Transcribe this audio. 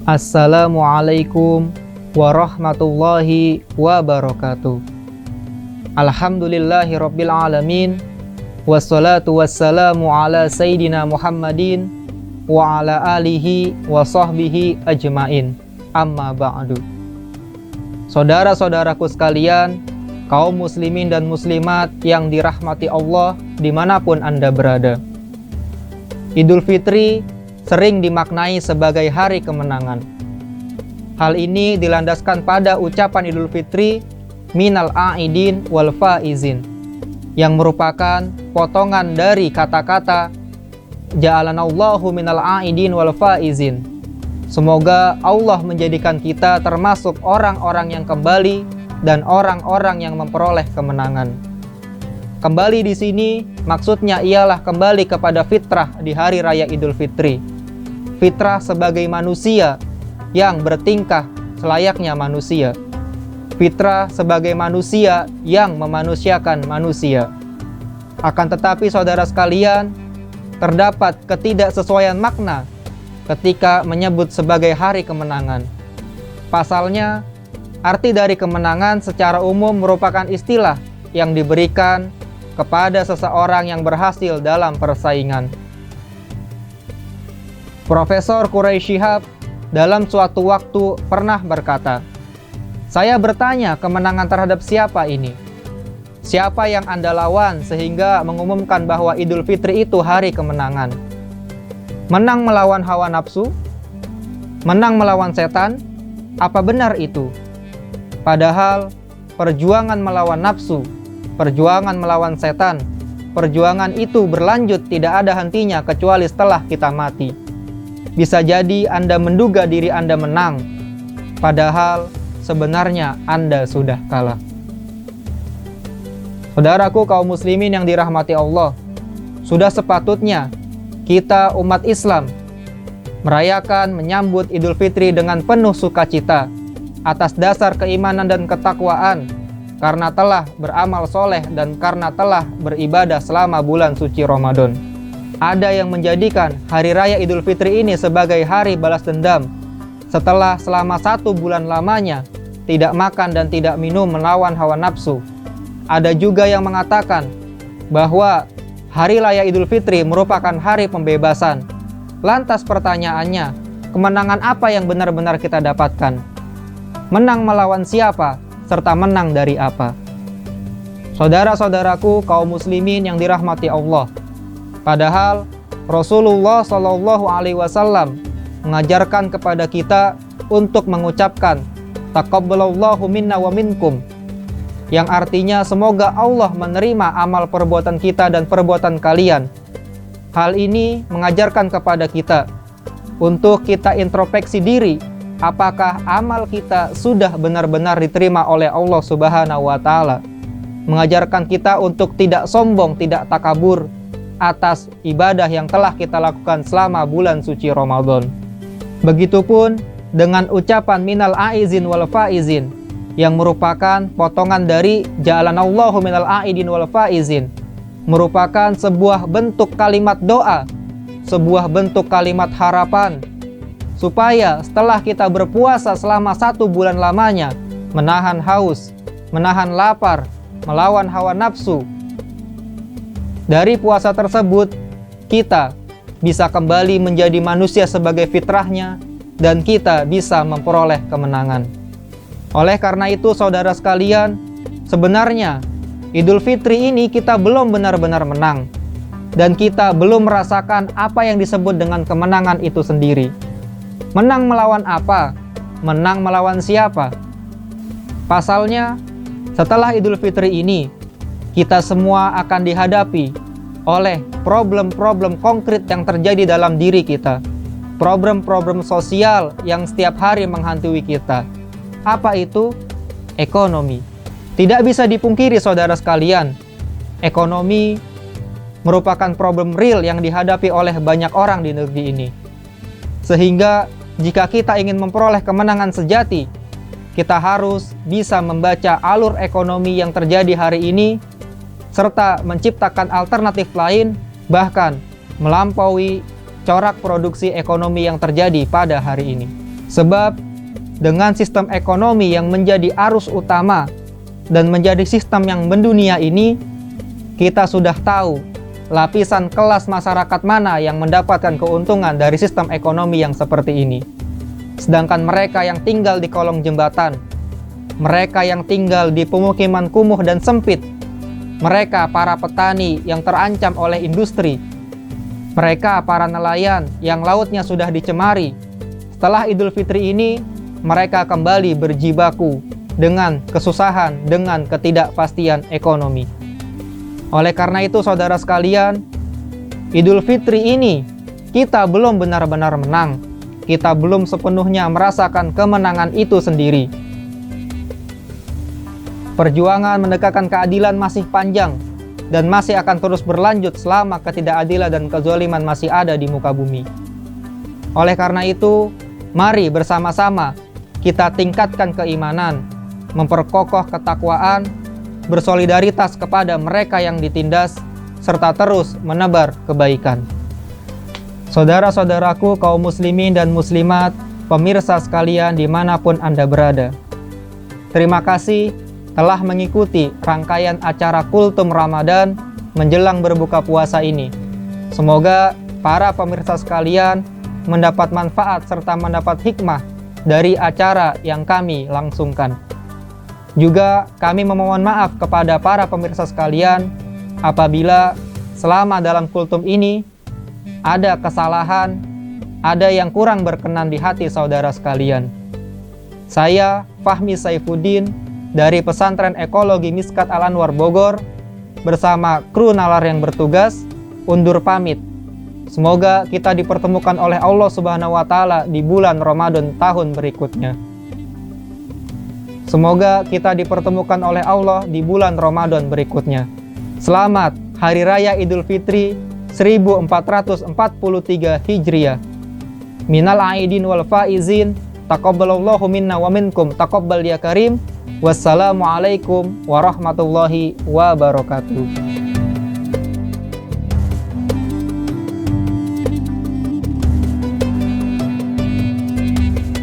Assalamualaikum warahmatullahi wabarakatuh. Alhamdulillahi rabbil alamin. Wassalatu wassalamu ala sayyidina Muhammadin wa ala alihi wa sahbihi ajmain. Amma ba'du. Saudara-saudaraku sekalian, kaum muslimin dan muslimat yang dirahmati Allah dimanapun Anda berada. Idul Fitri sering dimaknai sebagai hari kemenangan. Hal ini dilandaskan pada ucapan Idul Fitri minal a'idin wal faizin, yang merupakan potongan dari kata-kata ja'alanallahu minal a'idin wal faizin. Semoga Allah menjadikan kita termasuk orang-orang yang kembali dan orang-orang yang memperoleh kemenangan. Kembali di sini maksudnya ialah kembali kepada fitrah di hari raya Idul Fitri. Fitrah sebagai manusia yang bertingkah selayaknya manusia. Fitrah sebagai manusia yang memanusiakan manusia. Akan tetapi saudara sekalian, terdapat ketidaksesuaian makna ketika menyebut sebagai hari kemenangan. Pasalnya, arti dari kemenangan secara umum merupakan istilah yang diberikan kepada seseorang yang berhasil dalam persaingan. Profesor Quraisy Shihab dalam suatu waktu pernah berkata, "Saya bertanya kemenangan terhadap siapa ini? Siapa yang Anda lawan sehingga mengumumkan bahwa Idul Fitri itu hari kemenangan? Menang melawan hawa nafsu? Menang melawan setan? Apa benar itu? Padahal perjuangan melawan nafsu, perjuangan melawan setan, perjuangan itu berlanjut tidak ada hentinya kecuali setelah kita mati. Bisa jadi Anda menduga diri Anda menang, padahal sebenarnya Anda sudah kalah." Saudaraku kaum muslimin yang dirahmati Allah, sudah sepatutnya kita umat Islam merayakan menyambut Idul Fitri dengan penuh sukacita atas dasar keimanan dan ketakwaan, karena telah beramal soleh dan karena telah beribadah selama bulan suci Ramadan. Ada yang menjadikan hari raya Idul Fitri ini sebagai hari balas dendam setelah selama 1 bulan lamanya tidak makan dan tidak minum melawan hawa nafsu. Ada juga yang mengatakan bahwa hari raya Idul Fitri merupakan hari pembebasan. Lantas pertanyaannya, kemenangan apa yang benar-benar kita dapatkan? Menang melawan siapa? Serta menang dari apa? Saudara-saudaraku kaum muslimin yang dirahmati Allah, padahal Rasulullah Shallallahu Alaihi Wasallam mengajarkan kepada kita untuk mengucapkan taqabbalallahu minna wa minkum, yang artinya semoga Allah menerima amal perbuatan kita dan perbuatan kalian. Hal ini mengajarkan kepada kita untuk kita introspeksi diri, apakah amal kita sudah benar-benar diterima oleh Allah Subhanahu wa Ta'ala. Mengajarkan kita untuk tidak sombong, tidak takabur atas ibadah yang telah kita lakukan selama bulan suci Ramadan. Begitupun dengan ucapan minal aizin wal faizin, yang merupakan potongan dari ja'alanallahu minal aidin wal faizin, merupakan sebuah bentuk kalimat doa, sebuah bentuk kalimat harapan, supaya setelah kita berpuasa selama 1 bulan lamanya, menahan haus, menahan lapar, melawan hawa nafsu, dari puasa tersebut, kita bisa kembali menjadi manusia sebagai fitrahnya dan kita bisa memperoleh kemenangan. Oleh karena itu, saudara sekalian, sebenarnya Idul Fitri ini kita belum benar-benar menang dan kita belum merasakan apa yang disebut dengan kemenangan itu sendiri. Menang melawan apa? Menang melawan siapa? Pasalnya, setelah Idul Fitri ini, kita semua akan dihadapi oleh problem-problem konkret yang terjadi dalam diri kita. Problem-problem sosial yang setiap hari menghantui kita. Apa itu? Ekonomi. Tidak bisa dipungkiri saudara sekalian, ekonomi merupakan problem real yang dihadapi oleh banyak orang di negeri ini. Sehingga jika kita ingin memperoleh kemenangan sejati, kita harus bisa membaca alur ekonomi yang terjadi hari ini serta menciptakan alternatif lain, bahkan melampaui corak produksi ekonomi yang terjadi pada hari ini. Sebab dengan sistem ekonomi yang menjadi arus utama dan menjadi sistem yang mendunia ini, kita sudah tahu lapisan kelas masyarakat mana yang mendapatkan keuntungan dari sistem ekonomi yang seperti ini. Sedangkan mereka yang tinggal di kolong jembatan, mereka yang tinggal di pemukiman kumuh dan sempit, mereka para petani yang terancam oleh industri, mereka para nelayan yang lautnya sudah dicemari, setelah Idul Fitri ini mereka kembali berjibaku dengan kesusahan, dengan ketidakpastian ekonomi. Oleh karena itu saudara sekalian, Idul Fitri ini kita belum benar-benar menang. Kita belum sepenuhnya merasakan kemenangan itu sendiri. Perjuangan menegakkan keadilan masih panjang dan masih akan terus berlanjut selama ketidakadilan dan kezaliman masih ada di muka bumi. Oleh karena itu, mari bersama-sama kita tingkatkan keimanan, memperkokoh ketakwaan, bersolidaritas kepada mereka yang ditindas, serta terus menebar kebaikan. Saudara-saudaraku kaum muslimin dan muslimat, pemirsa sekalian dimanapun Anda berada, terima kasih telah mengikuti rangkaian acara Kultum Ramadan menjelang berbuka puasa ini. Semoga para pemirsa sekalian mendapat manfaat serta mendapat hikmah dari acara yang kami langsungkan. Juga kami memohon maaf kepada para pemirsa sekalian apabila selama dalam kultum ini ada kesalahan, ada yang kurang berkenan di hati saudara sekalian. Saya Fahmi Saifuddin dari Pesantren Ekologi Miskat Al-Anwar Bogor bersama kru nalar yang bertugas undur pamit. Semoga kita dipertemukan oleh Allah Subhanahu wa taala di bulan Ramadan tahun berikutnya. Semoga kita dipertemukan oleh Allah di bulan Ramadan berikutnya. Selamat Hari Raya Idul Fitri 1443 Hijriah. Minal aidin wal faizin, taqabbalallahu minna wa minkum taqabbal ya karim. Wassalamualaikum warahmatullahi wabarakatuh.